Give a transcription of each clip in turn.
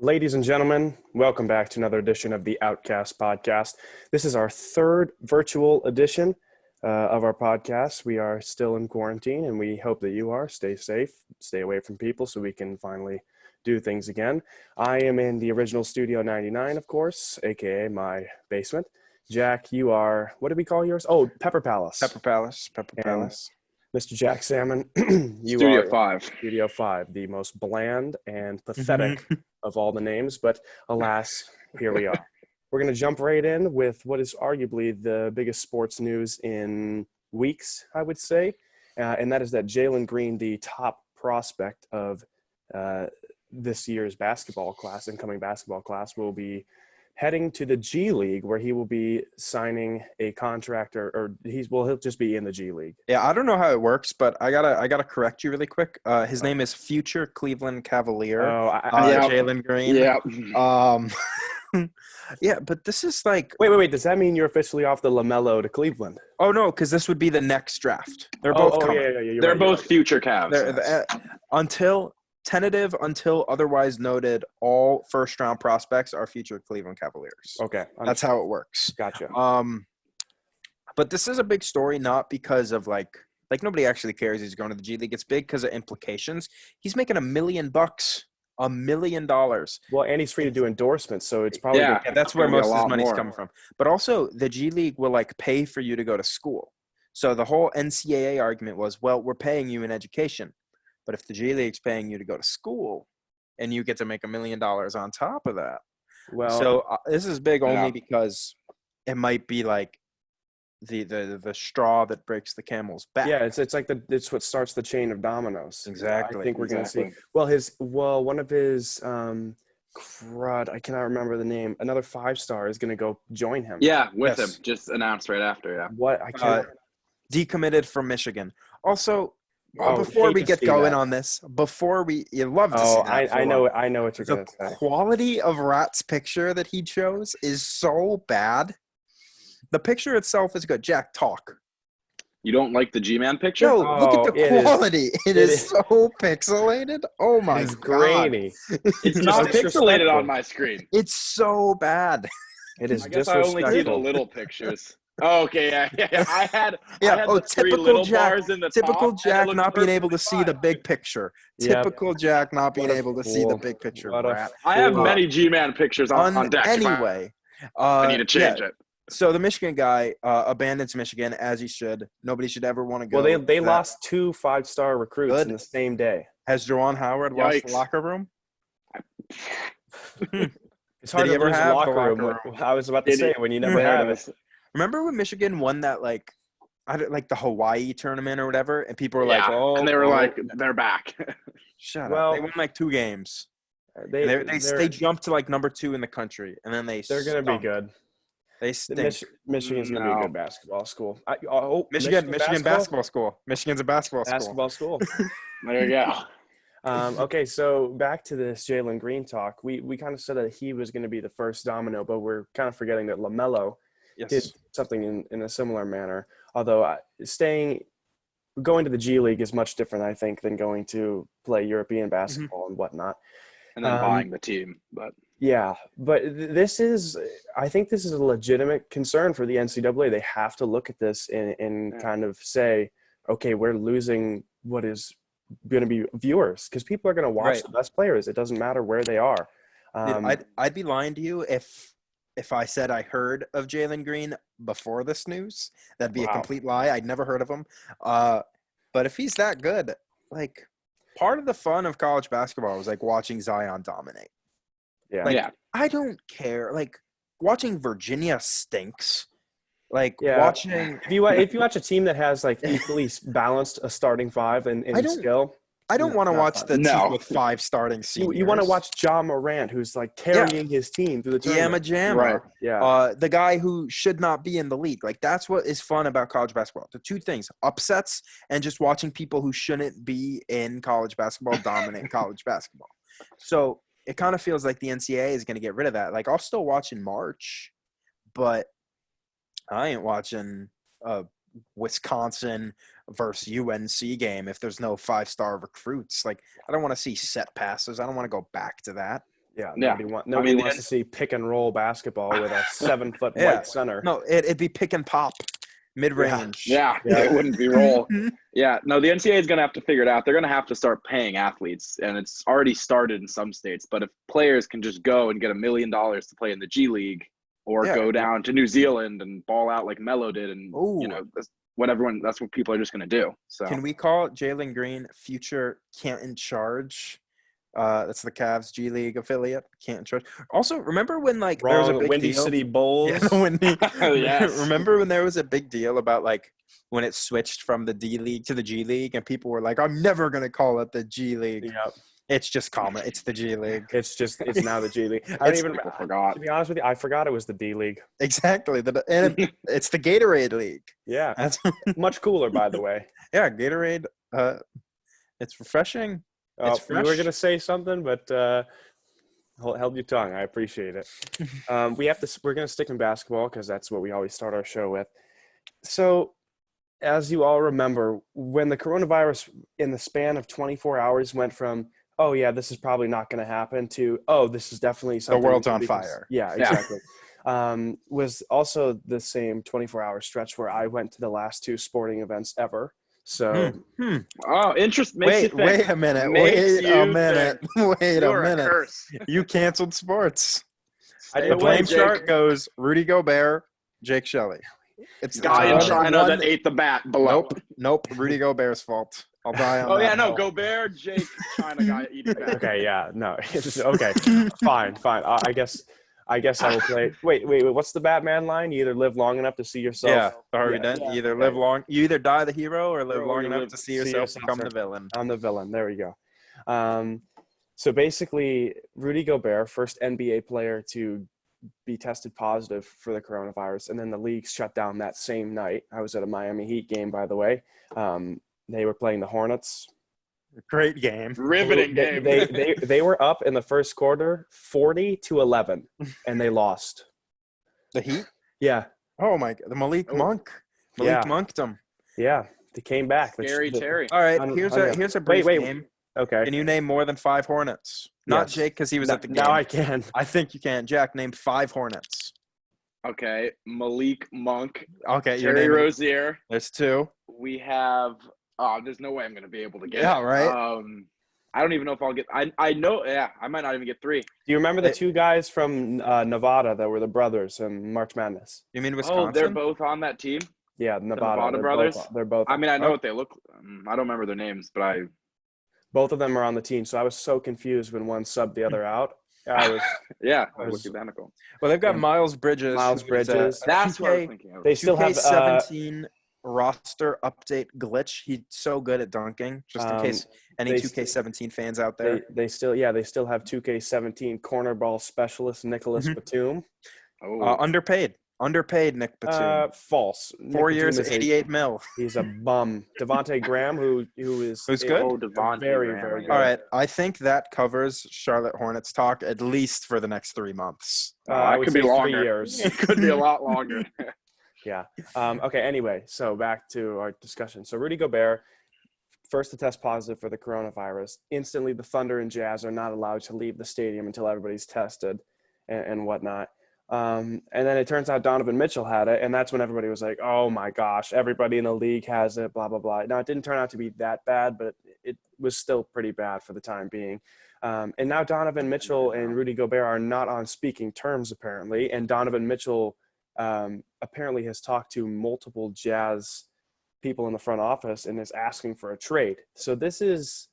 Ladies and gentlemen, welcome back to another edition of the Outcasts podcast. This is our third virtual edition of our podcast. We are still in quarantine, and we hope that you are. Stay safe, stay away from people so we can finally do things again. I am in the original Studio 99, of course, aka my basement. Jack, you are, what did we call yours? Oh, Pepper Palace. Pepper Palace. And Mr. Jack Salmon, you Studio are 5. Studio 5, the most bland and pathetic of all the names, but alas, here we are. We're going to jump right in with what is arguably the biggest sports news in weeks, I would say, and that is that Jalen Green, the top prospect of this year's incoming basketball class, will be heading to the G League, where he will be signing a contract, or he'll just be in the G League. Yeah, I don't know how it works, but I gotta correct you really quick. His name is future Cleveland Cavalier. Jalen Green. Yeah. Yeah, but this is like. Wait. Does that mean you're officially off the LaMelo to Cleveland? Oh no, because this would be the next draft. They're both coming. Yeah. They're both future Cavs. Until otherwise noted, all first-round prospects are future Cleveland Cavaliers. Okay, that's how it works. Gotcha. But this is a big story, not because of like nobody actually cares he's going to the G League. It's big because of implications. He's making $1 million. $1 million. Well, and he's free to do endorsements, so it's probably that's where most of his money's coming from. But also, the G League will pay for you to go to school. So the whole NCAA argument was, well, we're paying you in education. But if the G League's paying you to go to school and you get to make $1 million on top of that. Well, so this is big only because it might be like the straw that breaks the camel's back. Yeah, it's what starts the chain of dominoes. Exactly. I think we're going to see. Well, one of his I cannot remember the name. Another 5-star is going to go join him. Yeah, with him. Just announced right after. Yeah. What? I can't. Decommitted from Michigan. Also. Before we get going on this, you love to see that. I know what you're going to say. The quality of Rat's picture that he chose is so bad. The picture itself is good. Jack, talk. You don't like the G-Man picture? No, look at the quality. It is so pixelated. Oh my god. Grainy. It's not pixelated on my screen. It's so bad. It is. I guess I only see the little pictures. Oh, okay, yeah. I had the three little bars in the typical top, Jack not being able to see the big picture. Typical Jack not being able to see the big picture. I have many G-Man pictures on deck. Anyway, I need to change it. So the Michigan guy abandons Michigan, as he should. Nobody should ever want to go. Well, they lost 2 5-star recruits in the same day. Has Juwan Howard lost the locker room? It's hard to lose the locker room. I was about to say when you never have it. Remember when Michigan won that the Hawaii tournament or whatever, and people were like, "Oh," and they were like, "They're back." Shut up! They won 2 games. They jumped to number 2 in the country, and then they're going to be good. They stink. Michigan's going to be a good basketball school. Michigan basketball school. Michigan's a basketball school. There you go. Okay, so back to this Jalen Green talk. We kind of said that he was going to be the first domino, but we're kind of forgetting that LaMelo did something in a similar manner. Although going to the G League is much different, I think, than going to play European basketball and whatnot. And then buying the team, but yeah, but I think this is a legitimate concern for the NCAA. They have to look at this and kind of say, okay, we're losing what is going to be viewers, because people are going to watch the best players. It doesn't matter where they are. I'd be lying to you if I said I heard of Jalen Green before this news. That'd be a complete lie. I'd never heard of him. But if he's that good, part of the fun of college basketball was watching Zion dominate. Yeah. I don't care. Watching Virginia stinks. Watching if you watch a team that has equally balanced a starting 5 in skill. I don't want to watch the team with 5 starting seniors. You want to watch Ja Morant, who's carrying his team through the tournament. Jamma. Right. Yeah. The guy who should not be in the league. That's what is fun about college basketball. The 2 things: upsets and just watching people who shouldn't be in college basketball dominate college basketball. So it kind of feels like the NCAA is going to get rid of that. I'll still watch in March, but I ain't watching Wisconsin versus UNC game if there's no 5-star recruits. I don't want to see set passes. I don't want to go back to that. Yeah, Yeah. nobody the wants to see pick and roll basketball with a 7-foot Yeah. white center. No, it'd be pick and pop, mid-range. Yeah, Yeah. it wouldn't be roll. Yeah, no, the NCAA is going to have to figure it out. They're going to have to start paying athletes, and it's already started in some states. But if players can just go and get $1 million to play in the G League, or go down to New Zealand and ball out like Melo did, and that's what people are just going to do. So Can we call Jalen Green future Can't in Charge? That's the Cavs G League affiliate. Can't in Charge. Also, remember when there was a big Windy deal? City Bulls. Yeah, Yes. Remember when there was a big deal about when it switched from the D League to the G League, and people were like, "I'm never gonna call it the G League." Yep. It's just common. It's the G League. It's now the G League. I forgot. To be honest with you, I forgot it was the D League. Exactly. It's the Gatorade League. Yeah, That's much cooler, by the way. yeah, Gatorade. It's refreshing. Oh, It's you were fresh. gonna say something, but held your tongue. I appreciate it. We're gonna stick in basketball because that's what we always start our show with. So, as you all remember, when the coronavirus in the span of 24 hours went from, oh yeah, this is probably not going to happen, to, oh, this is definitely something. The world's on fire. Yeah, exactly. Was also the same 24-hour stretch where I went to the last 2 sporting events ever. So, Oh, interest makes you think. Wait a minute. Makes Wait a you minute. Wait You're a minute. curse. You canceled sports. I Stay didn't The away, blame Jake. chart goes Rudy Gobert, Jake Shelley. It's Guy in one- China one- that ate the bat below. Nope. Rudy Gobert's fault. I'll die on Oh that yeah, no, hill. Gobert, Jake, China guy eating bat. okay, yeah, no, it's okay, fine. I guess I will play. Wait. What's the Batman line? You either live long enough to see yourself. Yeah, Harvey Yeah. Dent. Yeah. You either die the hero or live Or long you enough live- to see yourself become the villain. I'm the villain. There we go. So basically, Rudy Gobert, first NBA player to be tested positive for the coronavirus, and then the league shut down that same night. I was at a Miami Heat game, by the way. They were playing the Hornets. Great game. Riveting game. They were up in the first quarter, 40-11, and they lost. The Heat? Yeah, Oh my God. The Malik Monk. Yeah. Monked them. yeah, they came back. Scary Terry. All right, Un- here's unreal. a brief Wait. game. Okay. Can you name more than 5 Hornets? Not Yes. Jake because he was Now- at the game. Now I can. I think you can. Jack, name 5 Hornets. Okay, Malik Monk, Okay, you're Terry naming. Rozier. There's 2. We have. Oh, there's no way I'm gonna be able to get. Yeah, it. right. I don't even know if I'll get. I know. Yeah, I might not even get 3. Do you remember the 2 guys from Nevada that were the brothers in March Madness? You mean Wisconsin? Oh, they're both on that team. Yeah, Nevada. Nevada They're brothers? They're both. I mean, I know what they look. I don't remember their names, but I. Both of them are on the team, so I was so confused when one subbed the other out. I was. Yeah, I they was- look identical. Well, they've got Yeah. Miles Bridges. Miles who is a Bridges. That's what I was 2K thinking of. They still have 2K17 roster update glitch. He's so good at dunking. Just in case any they 2K17 fans out there. they still have 2K17 corner ball specialist Nicholas Mhm. Batum. Oh, Underpaid Nick Batum. False. 4 Nick years, Batum is 88 mil. He's a bum. Devontae Graham, who's Who's good? Devontae very, Graham, very I good. know. All right, I think that covers Charlotte Hornets talk at least for the next 3 months. I it would could say be 3 longer. years. It could be a lot longer. Yeah. Okay. Anyway, so back to our discussion. So Rudy Gobert, first to test positive for the coronavirus. Instantly, the Thunder and Jazz are not allowed to leave the stadium until everybody's tested and whatnot. And then it turns out Donovan Mitchell had it, and that's when everybody was like, "Oh my gosh, everybody in the league has it." Blah blah blah. Now it didn't turn out to be that bad, but it was still pretty bad for the time being. And now Donovan Mitchell and Rudy Gobert are not on speaking terms apparently, and Donovan Mitchell apparently has talked to multiple Jazz people in the front office and is asking for a trade. So this is,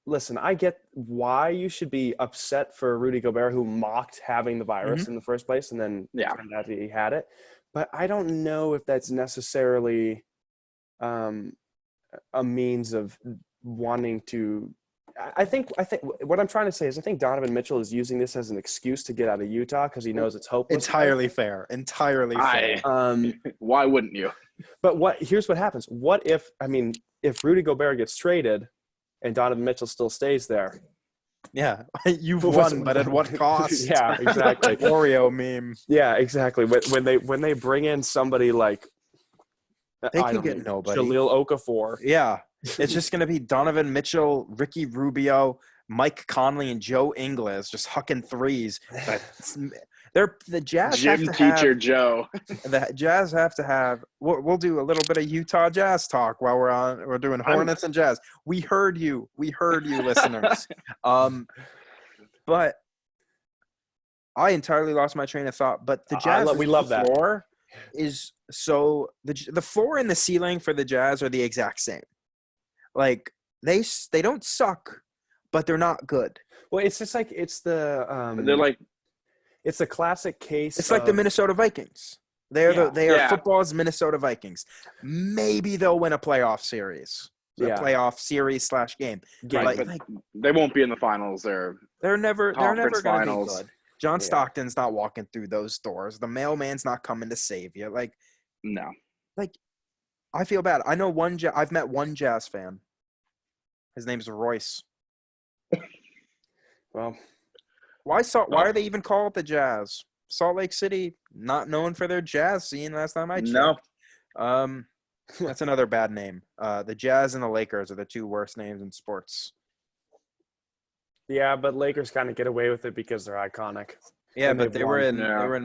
listen, I get why you should be upset for Rudy Gobert, who mocked having the virus in the first place, and then turned out he had it. But I don't know if that's necessarily a means of wanting to. I think what I'm trying to say is I think Donovan Mitchell is using this as an excuse to get out of Utah because he knows it's hopeless. Entirely fair. Why wouldn't you? But here's what happens. What if Rudy Gobert gets traded and Donovan Mitchell still stays there? Yeah, you've won, but at what cost? Yeah, exactly. Oreo meme. Yeah, exactly. When they bring in somebody like They can get nobody. Jahlil Okafor. Yeah, it's just going to be Donovan Mitchell, Ricky Rubio, Mike Conley and Joe Ingles just hucking threes. The Jazz Gym have to teacher have Joe. the Jazz have to have. We'll do a little bit of Utah Jazz talk while we're doing Hornets and Jazz. We heard you, listeners. But I entirely lost my train of thought. But the Jazz, we love that. Floor is so the floor and the ceiling for the Jazz are the exact same. Like they don't suck, but they're not good. Well, it's just like it's the They're like it's a classic case. It's like the Minnesota Vikings. They are football's Minnesota Vikings. Maybe they'll win a playoff series. Playoff series / game. Right, but they won't be in the finals or they're never going to be finals. good. John Stockton's not walking through those doors. The mailman's not coming to save you. Like, no. Like, I feel bad. I know I've met one Jazz fan. His name's Royce. Well, why are they even called the Jazz? Salt Lake City, not known for their jazz scene last time I checked. No. That's another bad name. The Jazz and the Lakers are the two worst names in sports. Yeah, but Lakers kind of get away with it because they're iconic. Yeah, but they were in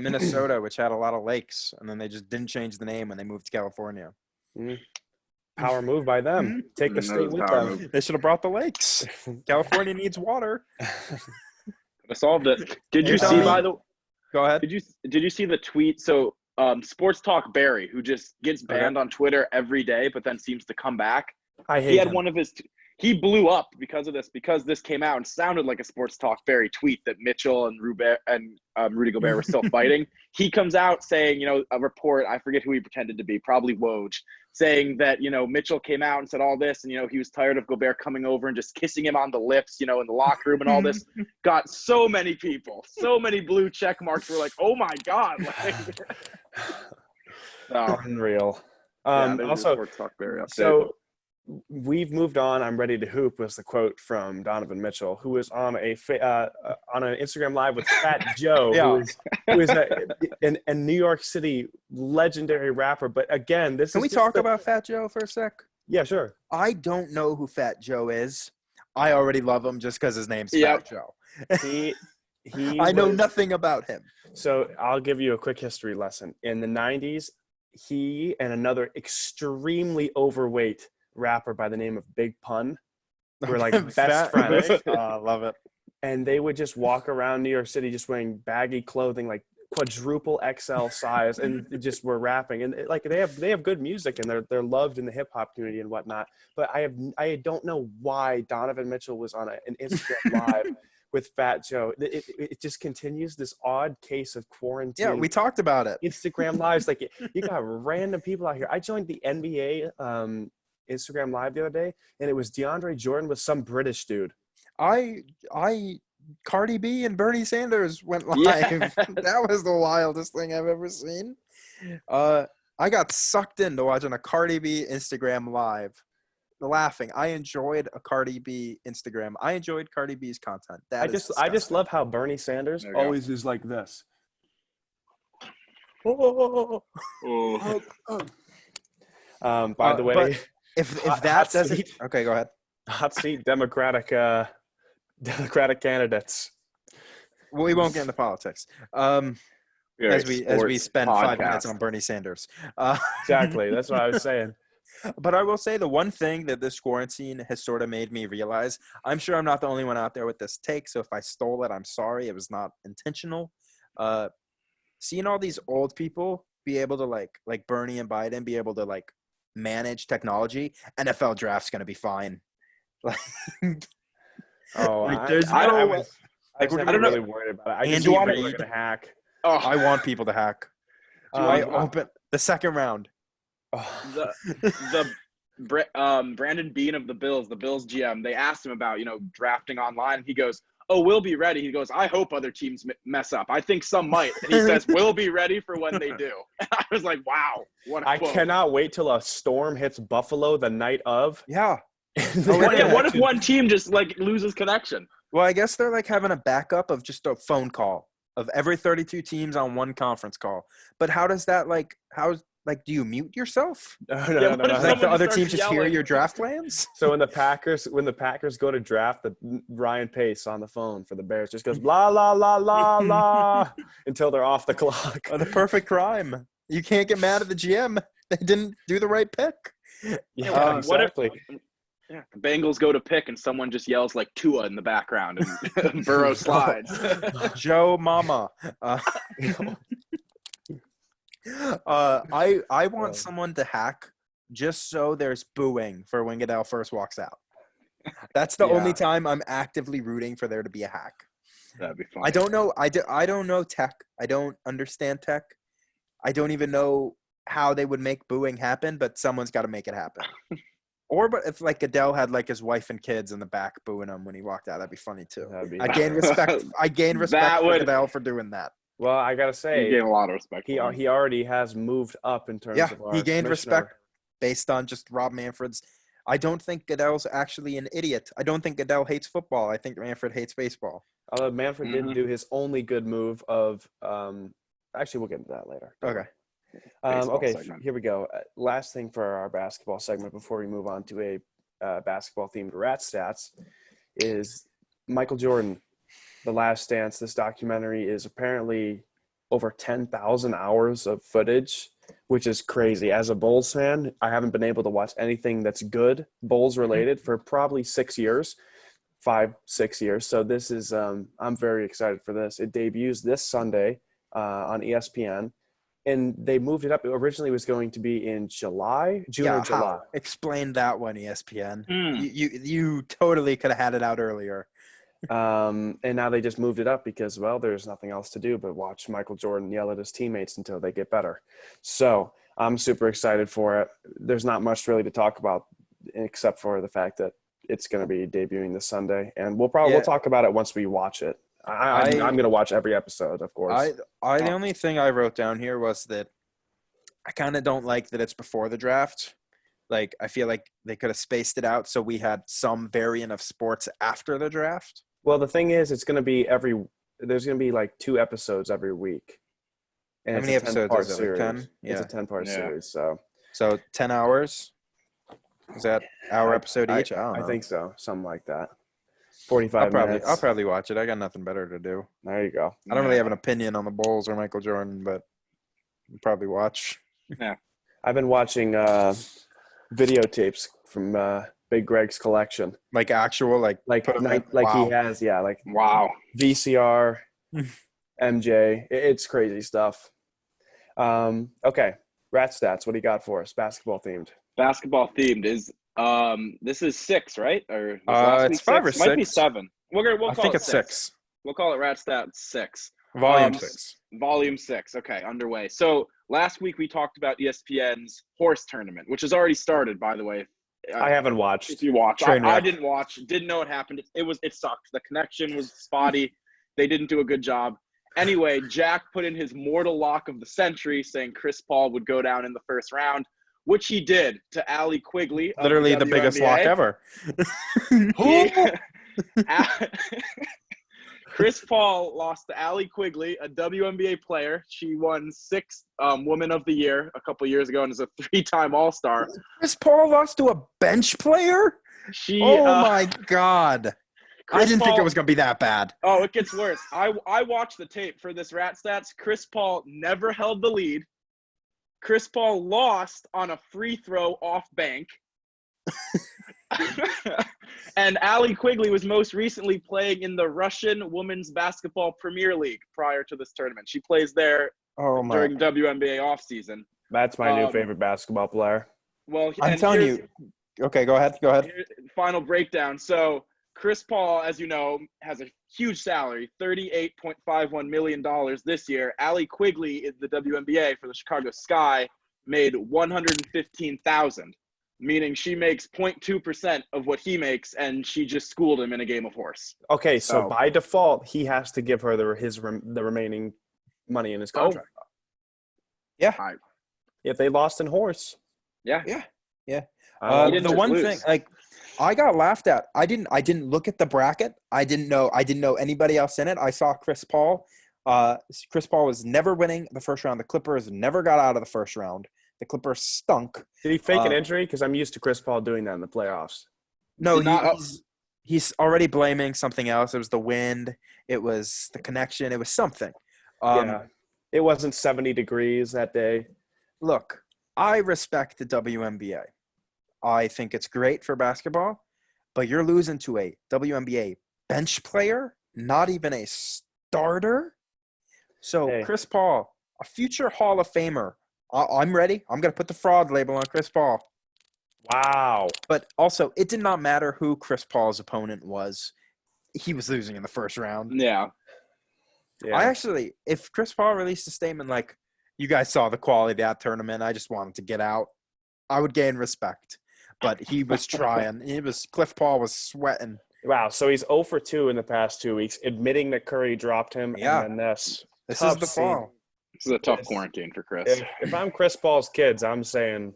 Minnesota, which had a lot of lakes, and then they just didn't change the name when they moved to California. Power move by them. Take the state with them. They should have brought the lakes. California needs water. I solved it. Did you see Go ahead. Did you see the tweet? So Sports Talk Barry, who just gets banned on Twitter every day, but then seems to come back. He had one of his. He blew up because of this, because this came out and sounded like a Sports Talk Barry tweet that Mitchell and Rudy Gobert were still fighting. He comes out saying, a report, I forget who he pretended to be, probably Woj, saying that, Mitchell came out and said all this and, he was tired of Gobert coming over and just kissing him on the lips, in the locker room and all this. Got so many people, so many blue check marks were like, oh my God. Unreal. Also, Sports Talk Barry update. So we've moved on. I'm ready to hoop was the quote from Donovan Mitchell, who was on an Instagram Live with Fat Joe, who is a New York City legendary rapper. But again, Can we talk about Fat Joe for a sec? Yeah, sure. I don't know who Fat Joe is. I already love him just because his name's Fat Joe. I know nothing about him. So I'll give you a quick history lesson. In the 90s, he and another extremely overweight rapper by the name of Big Pun were like best friends. Love it. And they would just walk around New York City just wearing baggy clothing, like quadruple XL size, and just were rapping. And they have good music and they're loved in the hip hop community and whatnot. But I don't know why Donovan Mitchell was on an Instagram Live with Fat Joe. It just continues this odd case of quarantine. Yeah, we talked about it. Instagram Lives, like you got random people out here. I joined the NBA Instagram Live the other day, and it was DeAndre Jordan with some British dude. Cardi B and Bernie Sanders went live. Yeah. That was the wildest thing I've ever seen. I got sucked into watching a Cardi B Instagram Live, laughing. I enjoyed a Cardi B Instagram. I enjoyed Cardi B's content. I just love how Bernie Sanders always is like this. By the way. If that doesn't – okay, go ahead. Hot seat Democratic candidates. Well, we won't get into politics. As we spend 5 minutes on Bernie Sanders. Exactly. That's what I was saying. But I will say the one thing that this quarantine has sort of made me realize, I'm sure I'm not the only one out there with this take, so if I stole it, I'm sorry. It was not intentional. Seeing all these old people be able to like Bernie and Biden be able to manage technology, NFL draft's going to be fine. I don't really worried about it. I just want people to hack. I want people to hack. I open the second round. Brandon Beane of the Bills GM, they asked him about drafting online, and he goes, "Oh, we'll be ready." He goes, "I hope other teams mess up. I think some might." And he says, "We'll be ready for when they do." I was like, "Wow, what a quote." Cannot wait till a storm hits Buffalo the night of. Yeah. What if one team just loses connection? Well, I guess they're having a backup of just a phone call of every 32 teams on one conference call. But how does that like, do you mute yourself? No. What if Like someone the other just teams starts just hear yelling? your draft plans? So when the Packers go to draft, Ryan Pace on the phone for the Bears just goes blah la la la la until they're off the clock. The perfect crime. You can't get mad at the GM. They didn't do the right pick. Yeah, What if exactly. the Bengals go to pick and someone just yells like Tua in the background and Burrow slides? Joe Mama. I want someone to hack just so there's booing for when Goodell first walks out. That's the only time I'm actively rooting for there to be a hack. That'd be fun. I don't know. I don't know tech. I don't understand tech. I don't even know how they would make booing happen, but someone's got to make it happen. But if like Goodell had like his wife and kids in the back booing him when he walked out, that'd be funny too. I gain respect. I gain respect for Goodell for doing that. Well, I gotta You say, gain a lot of respect. he already has moved up in terms of our he gained commissioner. respect based on just Rob Manfred's. I don't think Goodell's actually an idiot. I don't think Goodell hates football. I think Manfred hates baseball. Although Manfred did do his only good move of actually we'll get into that later. Okay. Okay, segment. here we go. Last thing for our basketball segment before we move on to a basketball-themed Rat Stats is Michael Jordan, The Last Dance. This documentary is apparently over 10,000 hours of footage, which is crazy. As a Bulls fan, I haven't been able to watch anything that's good Bulls-related for probably 6 years. 5-6 years. So this is I'm very excited for this. It debuts this Sunday on ESPN. And they moved it up. It originally was going to be in June or July. How? Explain that one, ESPN. You totally could have had it out earlier. And now they just moved it up because, well, there's nothing else to do but watch Michael Jordan yell at his teammates until they get better. So I'm super excited for it. There's not much really to talk about except for the fact that it's going to be debuting this Sunday. And we'll talk about it once we watch it. I'm going to watch every episode, of course. The only thing I wrote down here was that I kind of don't like that it's before the draft. Like, I feel like they could have spaced it out so we had some variant of sports after the draft. Well, the thing is, it's going to be there's going to be like 2 episodes every week. And How many episodes is it? Like 10? Yeah. It's a 10-part series. So 10 hours? Is that hour episode each? I don't know. I think so. Something like that. 45 minutes. I'll probably watch it. I got nothing better to do. There you go. I don't really have an opinion on the Bulls or Michael Jordan, but I'll probably watch. Yeah. I've been watching videotapes from Big Greg's collection. Like actual, like wow. He has, Wow. VCR, MJ. It's crazy stuff. Okay. Rat Stats, what do you got for us? Basketball themed. Basketball themed is this is 6, right? Or it's 5 or 6. Might be 7. We'll I call think it it's 6. We'll call it Rat Stats 6. Volume 6. Volume 6. Okay, underway. So last week we talked about ESPN's horse tournament, which has already started, by the way. I haven't watched. If you watch, I didn't watch. Didn't know it happened. It sucked. The connection was spotty. They didn't do a good job. Anyway, Jack put in his mortal lock of the century, saying Chris Paul would go down in the first round, which he did to Allie Quigley. Literally the biggest lock ever. Chris Paul lost to Allie Quigley, a WNBA player. She won 6 Woman of the Year a couple years ago and is a 3-time All-Star. Chris Paul lost to a bench player? My God. I didn't think it was going to be that bad. Oh, it gets worse. I watched the tape for this Rat Stats. Chris Paul never held the lead. Chris Paul lost on a free throw off bank. And Allie Quigley was most recently playing in the Russian Women's Basketball Premier League prior to this tournament. She plays there during WNBA offseason. That's my new favorite basketball player. Well, I'm telling you. Okay, go ahead. Final breakdown. So Chris Paul, as you know, has a huge salary, $38.51 million this year. Allie Quigley in the WNBA for the Chicago Sky made $115,000, meaning she makes 0.2% of what he makes, and she just schooled him in a game of horse. Okay, so by default, he has to give her the remaining money in his contract. Yeah. If they lost in horse. Yeah. The one thing, like, I got laughed at. I didn't look at the bracket. I didn't know anybody else in it. I saw Chris Paul. Chris Paul was never winning the first round. The Clippers never got out of the first round. The Clippers stunk. Did he fake an injury? Because I'm used to Chris Paul doing that in the playoffs. No, Did not- he's already blaming something else. It was the wind. It was the connection. It was something. Yeah. It wasn't 70 degrees that day. Look, I respect the WNBA. I think it's great for basketball, but you're losing to a WNBA bench player, not even a starter. So Hey. Chris Paul, a future Hall of Famer. I'm ready. I'm going to put the fraud label on Chris Paul. Wow. But also, it did not matter who Chris Paul's opponent was. He was losing in the first round. Yeah. If Chris Paul released a statement like, you guys saw the quality of that tournament, I just wanted to get out, I would gain respect. But he was trying. Cliff Paul was sweating. Wow. So he's 0 for 2 in the past 2 weeks, admitting that Curry dropped him. Yeah. And then This is the fall. This is a tough quarantine for Chris. If I'm Chris Paul's kids, I'm saying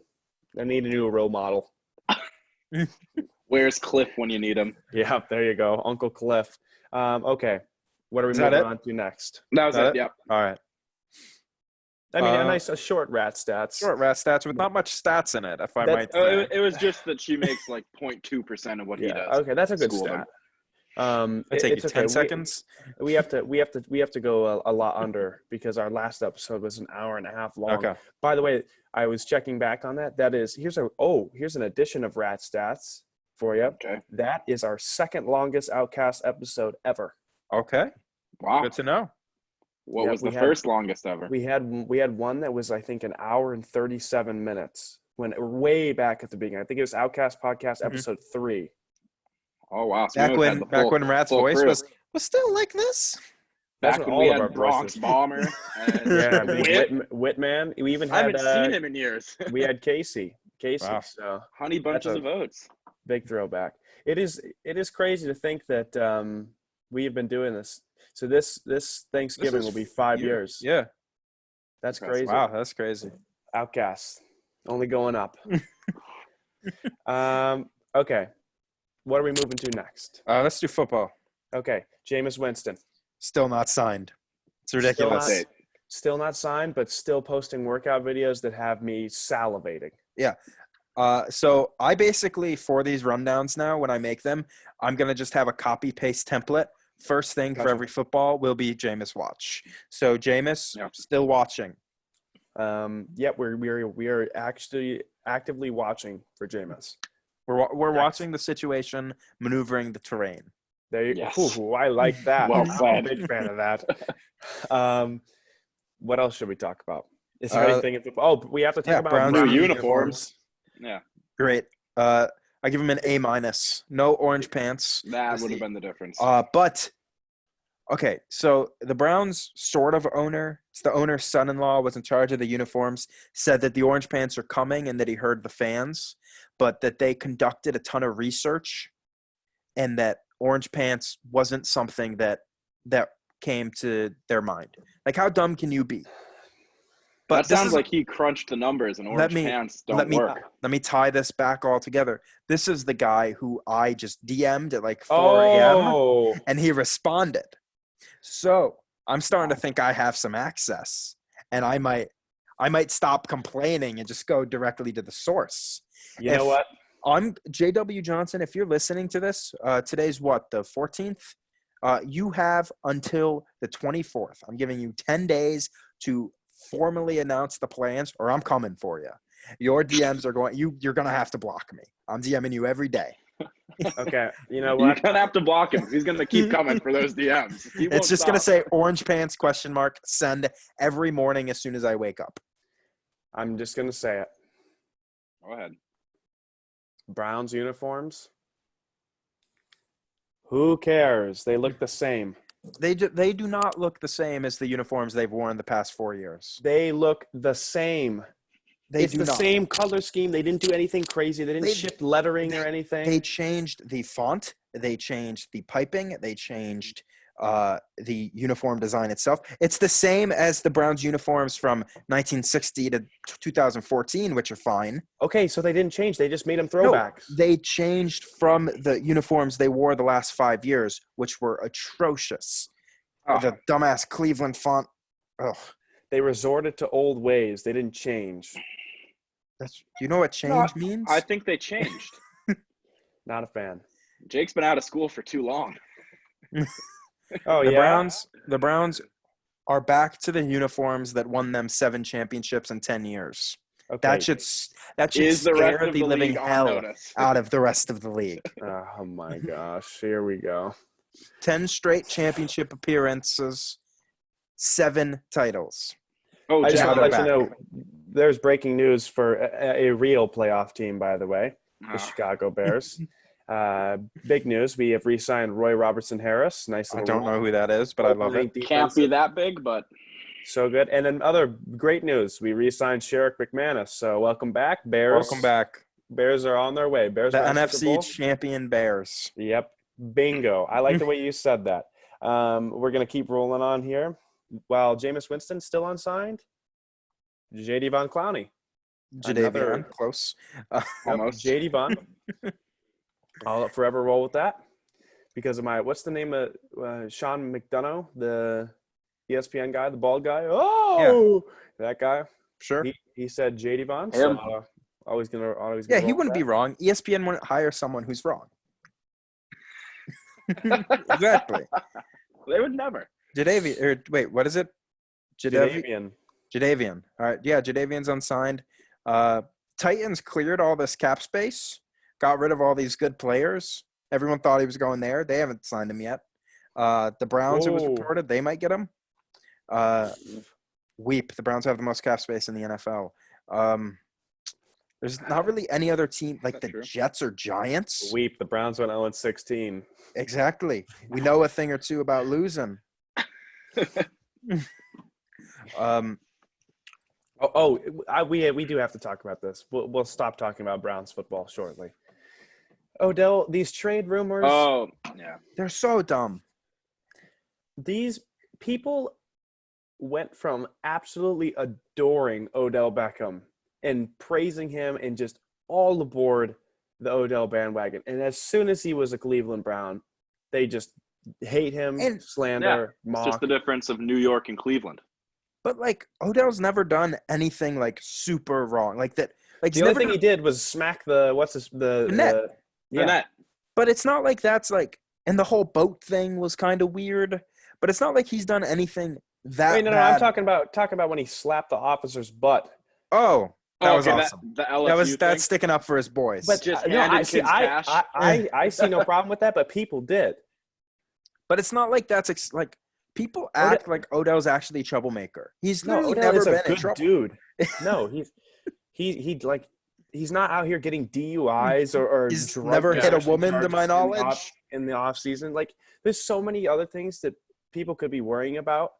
I need a new role model. Where's Cliff when you need him? Yeah, there you go. Uncle Cliff. Okay. What are we Is that moving it? on to next? That was it. Yep. All right. I mean, a short rat stats. Short rat stats with not much stats in it, if I That- might Oh, say. it was just that she makes like 0.2% of what he does. Okay, that's a good School stat. I take it's you okay. 10 seconds. We have to go a lot under because our last episode was an hour and a half long. Okay. By the way, I was checking back on that. Here's an addition of rat stats for you. Okay. That is our second longest Outcast episode ever. Okay. Wow. Good to know. What Yeah, was the we had- first longest ever? We had one that was I think an hour and 37 minutes way back at the beginning. I think it was Outcast podcast episode 3. Oh wow! So Back we had the when full- Rat's full voice crew. was still like this. That's Back when when we all of had our Bronx voices- Bomber. And Yeah, I mean, Whit. Whitman. We even I had haven't seen him in years. we had Casey. Wow. So Honey bunches That's of oats. big throwback. It is crazy to think that we have been doing this. So this Thanksgiving will be 5 years. Yeah. That's crazy. Wow, that's crazy. Outcasts only going up. Okay. What are we moving to next? Let's do football. Okay, Jameis Winston. Still not signed. It's ridiculous. Still Still not signed, but still posting workout videos that have me salivating. So I basically, for these rundowns now, when I make them, I'm going to just have a copy-paste template. First thing for Gotcha. every football will be Jameis watch. So Jameis, Yeah. still watching. Yep, we are actually actively watching for Jameis. We're Nice. watching the situation, maneuvering the terrain. There you Yes. Ooh, I like that. Well I'm a said. big fan of that. What else should we talk about? Is there Uh, anything in football? Oh, we have to talk about Browns New Brown uniforms. Yeah, Great. I give him an A-. No orange pants. that would have been the difference. But okay, so the Browns sort of owner, it's the owner's son-in-law, was in charge of the uniforms, said that the orange pants are coming and that he heard the fans, but that they conducted a ton of research and that orange pants wasn't something that came to their mind. Like, how dumb can you be? That this sounds is- like he crunched the numbers and orange pants don't work. Let me tie this back all together. This is the guy who I just DM'd at like 4 a.m. Oh, and he responded. So I'm starting to think I have some access, and I might stop complaining and just go directly to the source. you know what? I'm JW Johnson. If you're listening to this, today's what, the 14th? You have until the 24th. I'm giving you 10 days to formally announce the plans, or I'm coming for you. Your DMs are going. You're gonna have to block me. I'm DMing you every day. Okay, you know You're what? gonna have to block him. He's gonna keep coming for those DMs. He won't It's just gonna stop. say orange pants ? Send every morning as soon as I wake up. I'm just gonna say it. Go ahead. Browns uniforms. Who cares? They look the same. They do not look the same as the uniforms they've worn the past 4 years. They look the same. They It's do the not. same color scheme. They didn't do anything crazy. They didn't They- shift lettering or anything. They changed the font. They changed the piping. They changed the uniform design itself. It's the same as the Browns uniforms from 1960 to 2014, which are fine. Okay, so they didn't change. They just made them No, throwbacks. they changed from the uniforms they wore the last 5 years, which were atrocious. Oh, The dumbass Cleveland font. Ugh. They resorted to old ways. They didn't change. Do you know what change means? I think they changed. Not a fan. Jake's been out of school for too long. Oh, The Browns are back to the uniforms that won them 7 championships in 10 years. Okay. That should Is the rest scare of the the living league on hell notice? out of the rest of the league. Oh my gosh, here we go. 10 straight championship appearances, 7 titles. Oh, I just Jack, want to let back. you know, there's breaking news for a real playoff team, by the way, the Chicago Bears. Big news. We have re-signed Roy Robertson-Harris. Nice I little don't know who that is, but I love it. can't be that big, but so good. And then other great news. We re-signed Sherrick McManus. So welcome back, Bears. Welcome back. Bears are on their way. Bears The are in Super Bowl. NFC champion Bears. Yep. Bingo. I like the way you said that. We're going to keep rolling on here. While Jameis Winston still unsigned, J.D. Von Clowney. Jadavion, close. almost. J.D. Von. I'll forever roll with that because of what's the name of Sean McDonough, the ESPN guy, the bald guy? Oh, yeah. That guy. Sure. He said J.D. Von. So always gonna Yeah, he wouldn't be wrong. ESPN wouldn't hire someone who's wrong. Exactly. They would never. Wait, what is it? Jadavian. Jadavian. All right. Yeah, Jadavian's unsigned. Titans cleared all this cap space, got rid of all these good players. Everyone thought he was going there. They haven't signed him yet. The Browns, it was reported, they might get him. The Browns have the most cap space in the NFL. There's not really any other team like the Jets or Giants. The Browns went 0-16. Exactly. We know a thing or two about losing. We do have to talk about this. We'll stop talking about Browns football shortly. Odell, these trade rumors. Oh, yeah. They're so dumb. These people went from absolutely adoring Odell Beckham and praising him and just all aboard the Odell bandwagon. And as soon as he was a Cleveland Brown, they just hate him, slander, mock. It's just the difference of New York and Cleveland. But like Odell's never done anything like super wrong. Like that. Like the only thing he did was smack the net. The net. But it's not like that's like, and the whole boat thing was kind of weird. But it's not like he's done anything that. Wait, no, bad. I'm talking about when he slapped the officer's butt. Oh, that was awesome. The LSU that's sticking up for his boys. But just I see no problem with that, but people did. But it's not like that's like people act like Odell's actually a troublemaker. He's literally Odell never is been a good in trouble. dude. No, he's not out here getting DUIs or he's never hit a woman to my knowledge in the off season. Like there's so many other things that people could be worrying about.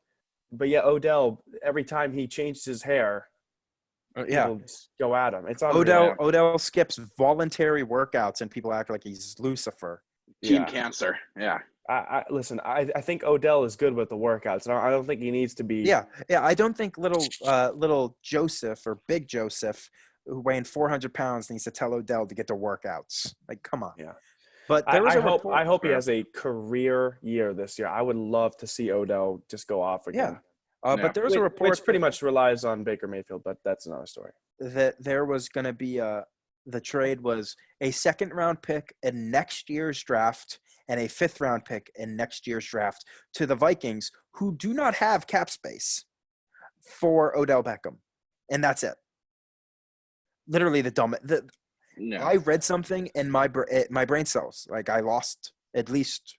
But yeah, Odell, every time he changed his hair, people go at him. It's Odell skips voluntary workouts and people act like he's Lucifer. Teen cancer. Yeah. Listen, I think Odell is good with the workouts. I don't think he needs to be. Yeah. I don't think little Joseph or Big Joseph, who weighing 400 pounds, needs to tell Odell to get to workouts. Like, come on. Yeah. But there was I hope he has a career year this year. I would love to see Odell just go off again. Yeah. But there was a report which pretty much relies on Baker Mayfield, but that's another story. That there was going to be the trade was a 2nd-round pick in next year's draft and a 5th-round pick in next year's draft to the Vikings, who do not have cap space for Odell Beckham. And that's it. Literally I read something in my brain cells. Like I lost at least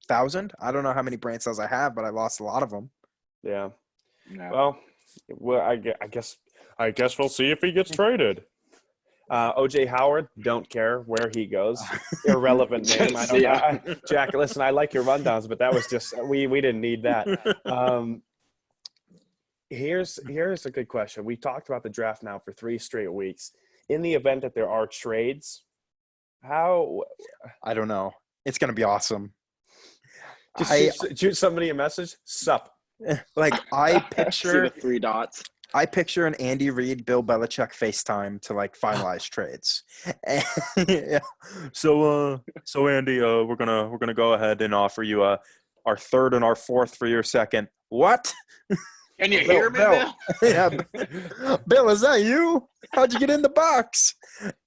1,000. I don't know how many brain cells I have, but I lost a lot of them. Yeah. No. Well, I guess we'll see if he gets traded. OJ Howard, don't care where he goes. Irrelevant name. Jack, listen, I like your rundowns, but that was just we didn't need that. Here's a good question. We talked about the draft now for 3 straight weeks. In the event that there are trades, how? I don't know. It's gonna be awesome. Just shoot somebody a message. Sup. Like I picture see the 3 dots. I picture an Andy Reid, Bill Belichick FaceTime to like finalize trades. Yeah. So Andy, we're gonna go ahead and offer you our 3rd and our 4th for your 2nd. What? Can you hear me, Bill? Yeah. Bill, is that you? How'd you get in the box?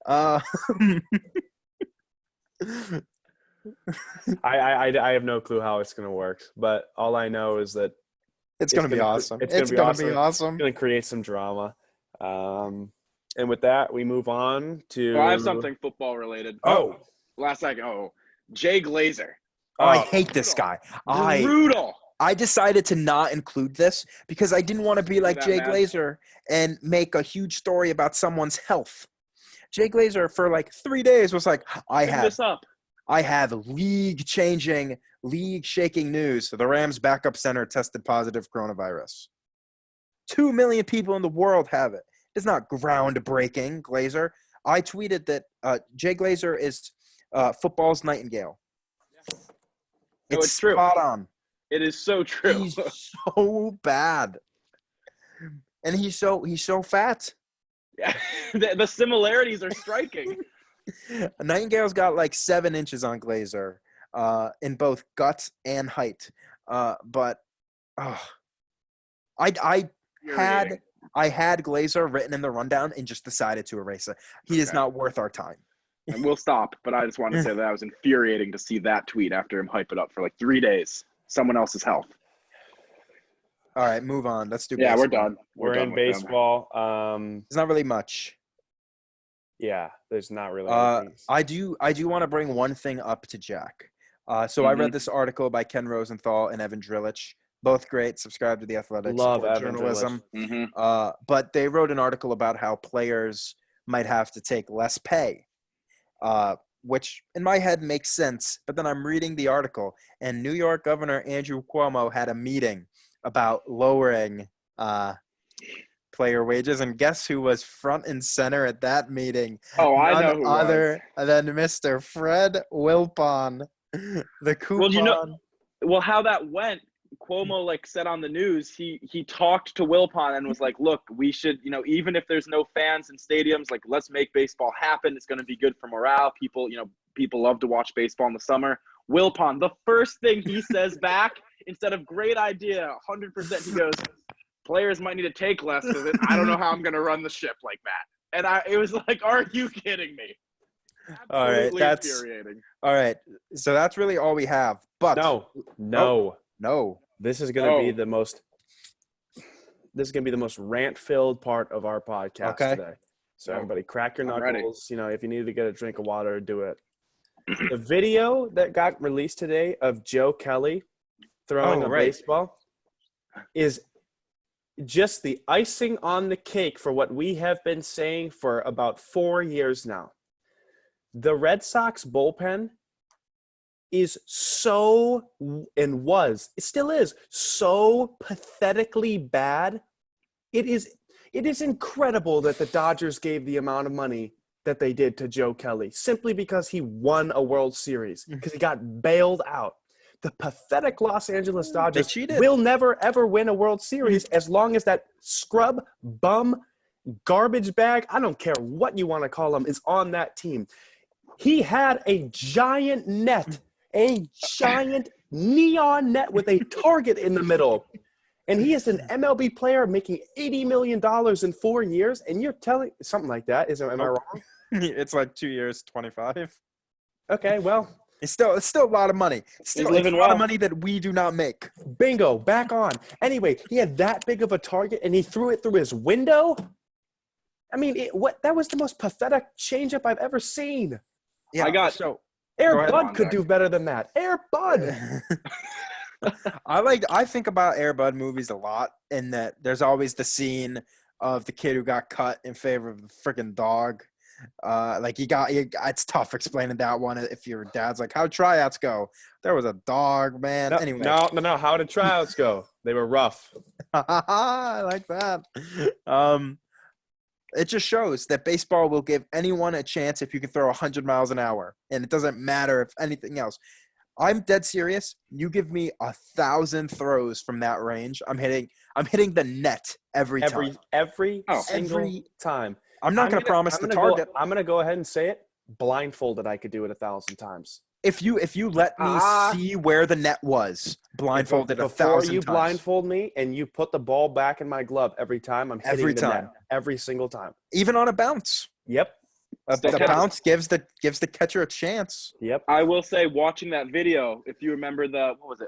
I have no clue how it's going to work, but all I know is that it's going to be awesome. It's going to be awesome. It's going to create some drama. And with that, we move on to. Well, I have something football related. Oh, last second. Oh, Jay Glazer. Oh, I hate this guy. Brutal. I decided to not include this because I didn't want to be like Jay Glazer and make a huge story about someone's health. Jay Glazer for like 3 days was like, I have league-changing, league-shaking news. The Rams backup center tested positive coronavirus. 2 million people in the world have it. It's not groundbreaking, Glazer. I tweeted that Jay Glazer is football's Nightingale. No, it's true. Spot on. It is so true. He's so bad, and he's so fat. Yeah, the similarities are striking. Nightingale's got like 7 inches on Glazer, in both guts and height. But I had Glazer written in the rundown and just decided to erase it. He is not worth our time. And we'll stop, but I just wanted to say that was infuriating to see that tweet after him hype it up for like 3 days. Someone else's health. All right, move on. Let's do baseball. Yeah, we're done. We're in baseball. There's not really much. Yeah, there's not really. I do want to bring one thing up to Jack. I read this article by Ken Rosenthal and Evan Drillich. Both great. Subscribe to The Athletic. Love Evan journalism. But they wrote an article about how players might have to take less pay. Which in my head makes sense, but then I'm reading the article, and New York Governor Andrew Cuomo had a meeting about lowering player wages, and guess who was front and center at that meeting? Oh, I know who other than Mr. Fred Wilpon, the coupon. Well, how that went, Cuomo said on the news, he talked to Wilpon and was like, look, we should, even if there's no fans in stadiums, let's make baseball happen. It's going to be good for morale. People love to watch baseball in the summer. Wilpon, the first thing he says back, instead of great idea, 100%, he goes, players might need to take less because I don't know how I'm going to run the ship like that. And it was like, are you kidding me? All right, that's infuriating. All right, so that's really all we have. But no. This is going to be the most. This is going to be the most rant-filled part of our podcast today. So everybody, crack your knuckles. If you need to get a drink of water, do it. The video that got released today of Joe Kelly throwing a baseball is just the icing on the cake for what we have been saying for about 4 years now. The Red Sox bullpen is it still is so pathetically bad. It is incredible that the Dodgers gave the amount of money that they did to Joe Kelly simply because he won a World Series, because he got bailed out. The pathetic Los Angeles Dodgers will never, ever win a World Series as long as that scrub, bum, garbage bag, I don't care what you want to call him, is on that team. He had a giant net. A giant neon net with a target in the middle. And he is an MLB player making $80 million in 4 years. And you're telling something like that. Am I wrong? It's like 2 years, 25. Okay, well. It's still a lot of money. It's a lot of money that we do not make. Bingo, back on. Anyway, he had that big of a target and he threw it through his window. I mean, that was the most pathetic changeup I've ever seen. Yeah, Air Bud could do better than that. Air Bud. I think about Air Bud movies a lot, in that there's always the scene of the kid who got cut in favor of the freaking dog. It's tough explaining that one if your dad's like, how'd tryouts go? There was a dog, man. Anyway. No. How did tryouts go? They were rough. I like that. It just shows that baseball will give anyone a chance if you can throw 100 miles an hour, and it doesn't matter if anything else. I'm dead serious. You give me 1,000 throws from that range, I'm hitting the net every time. Every single time. I'm not going to promise the target. I'm going to go ahead and say it. Blindfolded, I could do it 1,000 times. If you let me see where the net was, blindfolded Before 1,000 you times. blindfold me and you put the ball back in my glove every time, I'm hitting Every the time. net. Every single time. Even on a bounce. Yep. The bounce gives the catcher a chance. Yep. I will say, watching that video, if you remember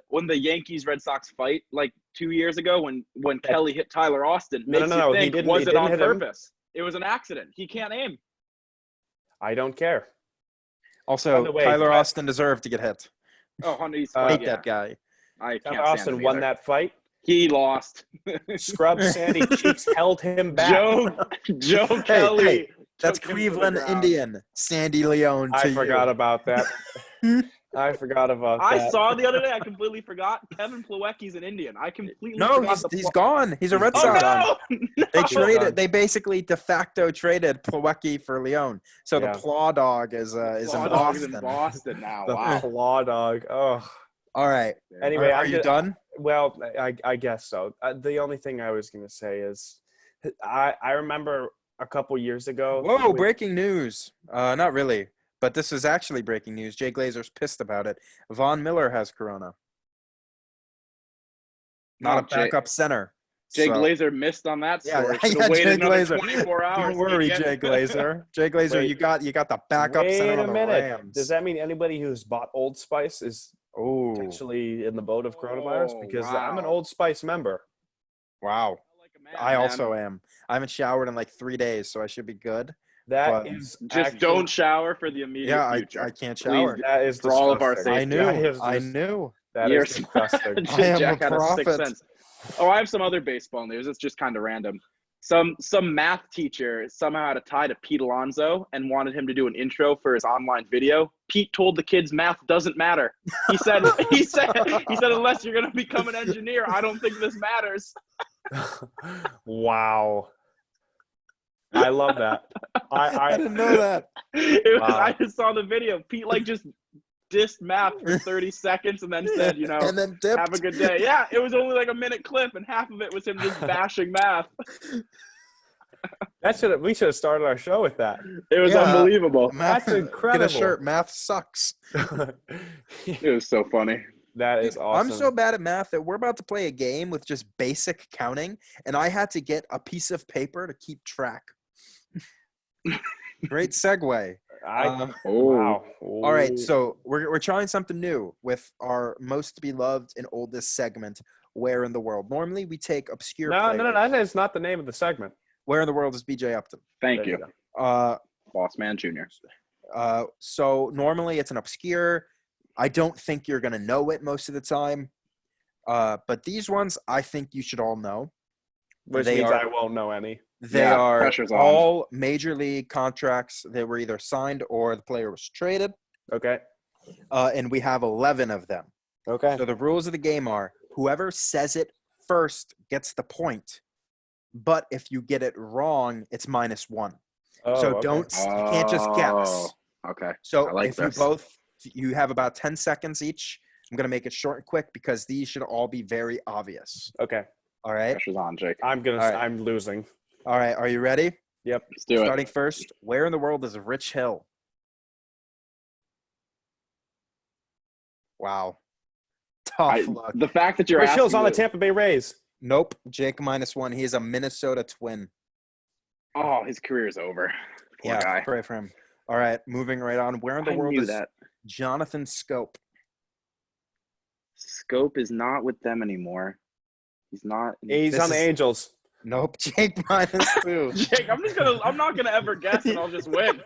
when the Yankees Red Sox fight like 2 years ago when Kelly hit Tyler Austin, No. you think, He was it didn't on hit him. purpose? It was an accident. He can't aim. I don't care. Also, By the way, Tyler Austin deserved to get hit. Oh, he's Hate that guy. I can't Tyler stand Austin him won either. that fight. He lost. Scrub Sandy Cheeks held him back. Joe Kelly. Hey, that's took him to the Cleveland ground. Indian Sandy Leone. I to forgot you. about that. I forgot about that. I saw the other day. I completely forgot. Kevin Plawecki's an Indian. I completely No, forgot. he's gone. He's a Red Oh, Sox. no! They He's traded. done. They basically de facto traded Plawecki for Leone. So Yeah. the Plaw Dog is in Dog's Boston. in Boston now. The Wow. Claw Dog. Oh. All right. Anyway, are you done? Well, I guess so. The only thing I was going to say is I remember a couple years ago. Whoa! Breaking news. Not really, but this is actually breaking news. Jay Glazer's pissed about it. Von Miller has corona. Not a backup center. Jay So- Glazer missed on that Yeah, story. yeah, Should have waited Jay another Glazer. 24 hours. Don't worry, idiot. Jay Glazer. Jay Glazer, Wait. you got the backup center Wait on a the minute. Rams. Does that mean anybody who's bought Old Spice is Oh, potentially in the boat of coronavirus? Oh, Because I'm an wow. Old Spice member. wow. Like a man, I man. also am. I haven't showered in like 3 days, so I should be good. That But- is Just actually- don't shower for the immediate Yeah, future. I can't Please shower. do. That is For all of our disgusting. safety. I That knew. is I just- knew. That You're is disgusting. I am Jack a had a sixth prophet. sense. Oh, I have some other baseball news. It's just kind of random. Some math teacher somehow had a tie to Pete Alonso and wanted him to do an intro for his online video. Pete told the kids math doesn't matter. He said unless you're gonna become an engineer, I don't think this matters. Wow. I love that. I didn't know that. It was, Wow. I just saw the video. Pete just dissed math for 30 seconds and then said, and then dipped. have a good day. Yeah, it was only like a minute clip, and half of it was him just bashing math. We should have started our show with that. It was Yeah. unbelievable. Math, That's incredible. Get a shirt. Math sucks. It was so funny. That is awesome. I'm so bad at math that we're about to play a game with just basic counting, and I had to get a piece of paper to keep track. Great segue. Wow. All right, so we're trying something new with our most beloved and oldest segment, Where in the World. Normally, we take obscure No, players. that is not the name of the segment. Where in the World is BJ Upton? Thank There you, go. Boss Man Jr. So normally it's an obscure. I don't think you're going to know it most of the time. But these ones, I think you should all know. Which They means are- I won't know any. They Yeah, are pressure's on. all major league contracts that were either signed or the player was traded. Okay. And we have 11 of them. Okay. So the rules of the game are whoever says it first gets the point. But if you get it wrong, it's -1. So okay. you can't just guess. Oh, okay. So I like if this. you have about 10 seconds each. I'm going to make it short and quick because these should all be very obvious. Okay. All right. Pressure's on, Jake. I'm right. losing. All right. Are you ready? Yep. Let's do it. Starting first, where in the world is Rich Hill? Wow. Tough luck. The fact that you're Rich asking Hill's on the this- Tampa Bay Rays. Nope. Jake -1. He is a Minnesota Twin. Oh, his career's over. Poor guy. Pray for him. All right. Moving right on. Where in the I world knew is that. Jonathan Scope? Scope is not with them anymore. He's not. He's This on the is- Angels. Nope. Jake -2. Jake, I'm not gonna ever guess, and I'll just win.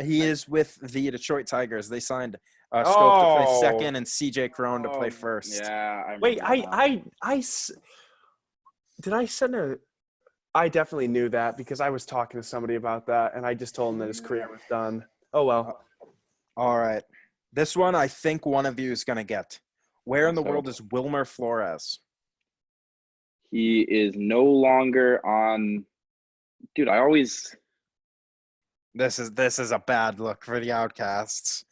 He is with the Detroit Tigers. They signed Scope to play Oh. second and CJ Crone to play first. Yeah. Wait, remember that. did I send a? I definitely knew that because I was talking to somebody about that, and I just told him that his career was done. Oh well. All right. This one I think one of you is going to get. Where in the So- world is Wilmer Flores? He is no longer on. Dude, I always. This is a bad look for the Outcasts.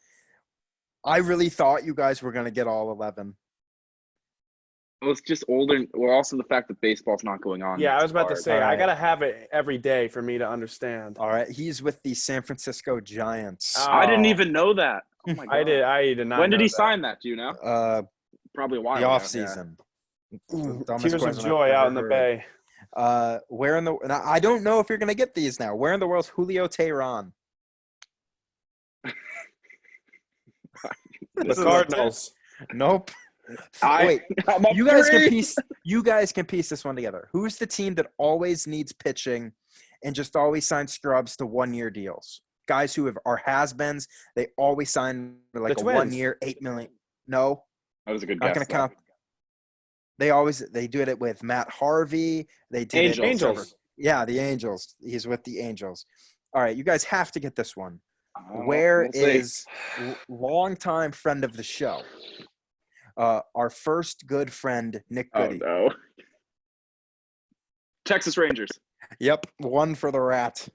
I really thought you guys were going to get all 11. Well, it's just older. Well, also the fact that baseball's not going on. Yeah, I makes was it about to hard. say, All I right. got to have it every day for me to understand. All right, he's with the San Francisco Giants. I didn't Oh. even know that. Oh my god. I did not When did know he that. sign that? Do you know? Probably a while The ago. off Yeah. season. Tears of joy out in the bay. Where in the? Now, I don't know if you're gonna get these now. Where in the world's Julio Teheran? The This is a- Cardinals. Nope. I'm up You guys can 3. piece. You guys can piece this one together. Who's the team that always needs pitching, and just always signs scrubs to 1-year deals? Guys who are has-beens. They always sign like The a Twins. 1-year, $8 million. No, That was a good not guess. gonna count. They do it with Matt Harvey. They did Angels. it. Angels. Yeah, the Angels. He's with the Angels. All right, you guys have to get this one. Oh, Where we'll see. is longtime friend of the show? Our first good friend, Nick Oh Goody. no. Texas Rangers. Yep, one for the rat.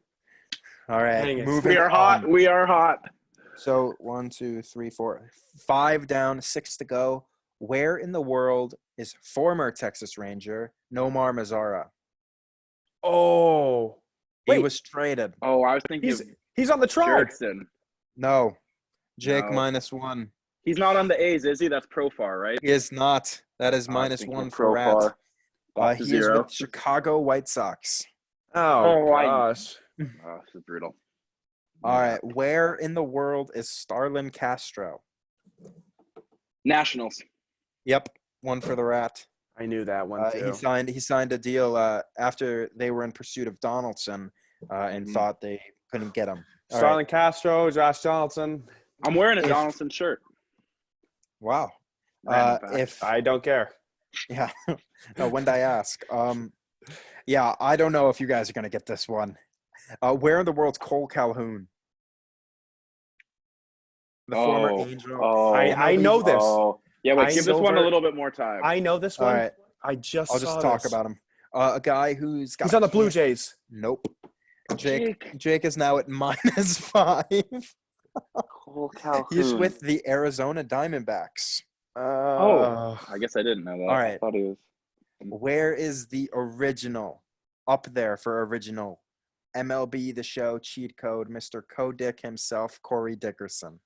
All right, Dang it. moving We are on. hot. We are hot. So 1, 2, 3, 4, 5 down, 6 to go. Where in the world is former Texas Ranger Nomar Mazara? Oh. He Wait. was traded. Oh, I was thinking of He's on the Tribe. Jerkson. No, Jake No. -1. He's not on the A's, is he? That's Profar, right? He is not. That is Oh, I was minus thinking 1 of for rat. Profar. Back to He is zero. with Chicago White Sox. Oh, Oh, I- gosh. Oh, this is brutal. All right, where in the world is Starlin Castro? Nationals. Yep, one for the rat. I knew that one too. He signed a deal after they were in pursuit of Donaldson and Mhm. thought they couldn't get him. All Starlin Castro, Josh Donaldson. I'm wearing a If- Donaldson shirt. Wow. Random fact. If I don't care. yeah, when did I ask? Yeah, I don't know if you guys are gonna get this one. Where in the world's Cole Calhoun? The former Angel. Oh, I know this. Oh. Yeah, wait, I give this one a silver- little bit more time. I know this All one. right, I just I'll just saw talk this. about him. A guy who's got He's on the Blue can- Jays. Nope. Jake is now at -5. Cole Calhoun. He's with the Arizona Diamondbacks. I guess I didn't know that. All right. I thought he was. Where is the original up there for original MLB The Show cheat code, Mr. Codick himself, Corey Dickerson?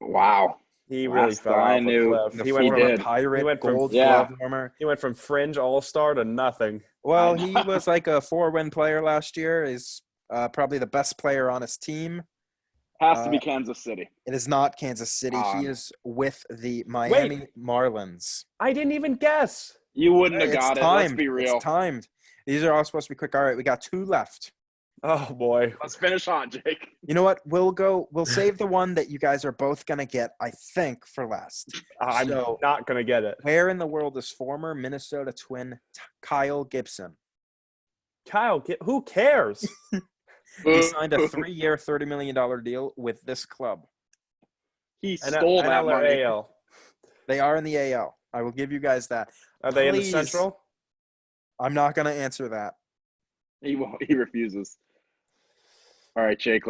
Wow. He really Last fell I off knew. a cliff. The He went former did. Pirate He went from- Gold Yeah. Glove warmer. He went from fringe all-star to nothing. Well, I he know. was like a 4-win player last year. He's probably the best player on his team. Has to be Kansas City. It is not Kansas City. He is with the Miami Marlins. I didn't even guess. You wouldn't have It's got it. timed. Let's be real. It's timed. These are all supposed to be quick. All right, we got 2 left. Oh boy. Let's finish hot, Jake. You know what? We'll save the one that you guys are both gonna get, I think, for last. I'm So- not gonna get it. Where in the world is former Minnesota Twin Kyle Gibson? Kyle, who cares? He signed a 3-year, $30 million deal with this club. He stole that NL or money. AL? They are in the AL. I will give you guys that. Are they in the Please. Central? I'm not gonna answer that. He won't. He refuses. All right, Jake.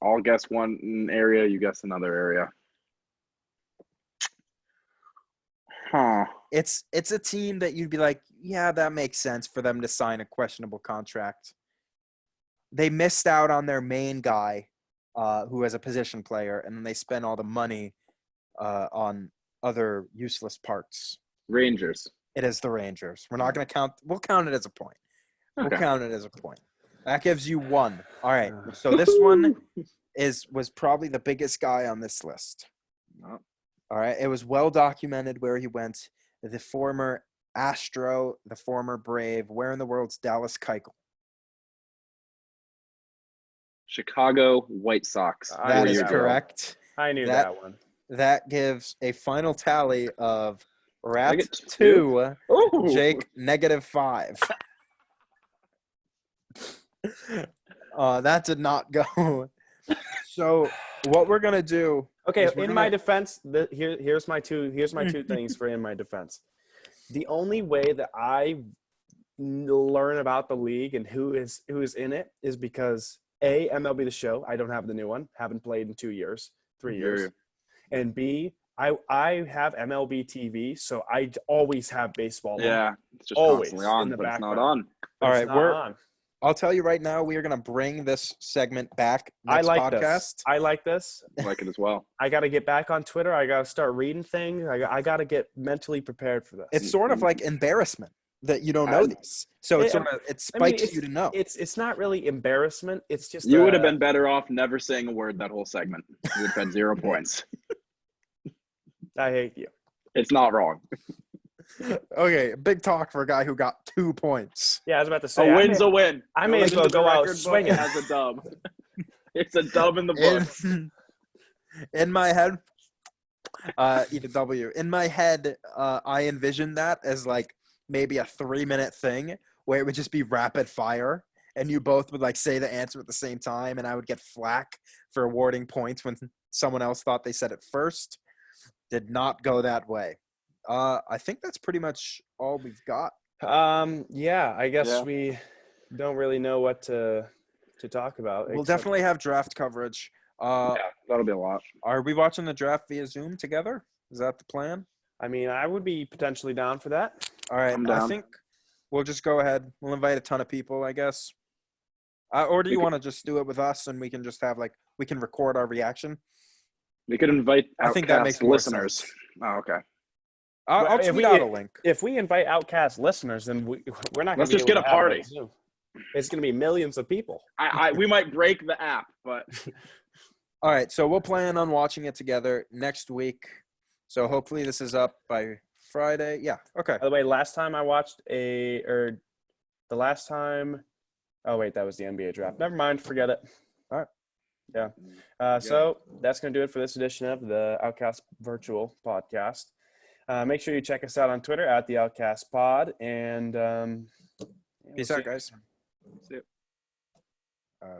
I'll guess one area. You guess another area. Huh. It's a team that you'd be like, yeah, that makes sense for them to sign a questionable contract. They missed out on their main guy, who was a position player, and then they spent all the money on other useless parts. Rangers. It is the Rangers. We're not going to count. We'll count it as a point. We'll Okay. count it as a point. That gives you 1. All right. So this one was probably the biggest guy on this list. No. All right. It was well documented where he went. The former Astro, the former Brave. Where in the world's Dallas Keuchel? Chicago White Sox. I That knew is that one. correct. I knew That- that one. That gives a final tally of Rat get 2, Ooh. Jake -5. That did not go. So what we're gonna do? Okay, is we're in my gonna- defense, here's my two things for in my defense. The only way that I learn about the league and who is in it is because A, MLB The Show. I don't have the new one. Haven't played in 2 years, 3 years. And B, I have MLB TV, so I always have baseball on. Yeah, it's just Always constantly in on, the but it's not background. on. But All it's right, not on. I'll tell you right now, we are going to bring this segment back I next like podcast. this. I like this. I like it as well. I got to get back on Twitter. I got to start reading things. I got to get mentally prepared for this. It's sort of like embarrassment that you don't know these. So it spikes you to know. It's not really embarrassment. It's just You would have been better off never saying a word that whole segment. You would have had 0 points. I hate you. It's not wrong. Okay, big talk for a guy who got 2 points. Yeah, I was about to say. A win's a win. I may as well go out swinging as a dub. It's a dub in the books. In my head, eat a W. In my head, I envisioned that as like maybe a 3-minute thing where it would just be rapid fire, and you both would like say the answer at the same time, and I would get flack for awarding points when someone else thought they said it first. Did not go that way. I think that's pretty much all we've got. Yeah, I guess we don't really know what to talk about. We'll definitely have draft coverage. Yeah, that'll be a lot. Are we watching the draft via Zoom together? Is that the plan? I mean, I would be potentially down for that. All right, I'm down. I think we'll just go ahead. We'll invite a ton of people, I guess. Or do you want to just do it with us and we can just have we can record our reaction? We could invite I think that makes more listeners. sense. Oh, okay. I'll tweet out a link. If we invite Outcast listeners, then we're not going to Let's just get a party. It's going to be millions of people. We might break the app, but all right, so we'll plan on watching it together next week. So hopefully this is up by Friday. Yeah, okay. By the way, last time I watched oh wait, that was the NBA draft. Never mind, forget it. All right. Yeah. So that's going to do it for this edition of the Outcast Virtual Podcast. Make sure you check us out on Twitter at the Outcast Pod, and peace out, guys. See you. All right.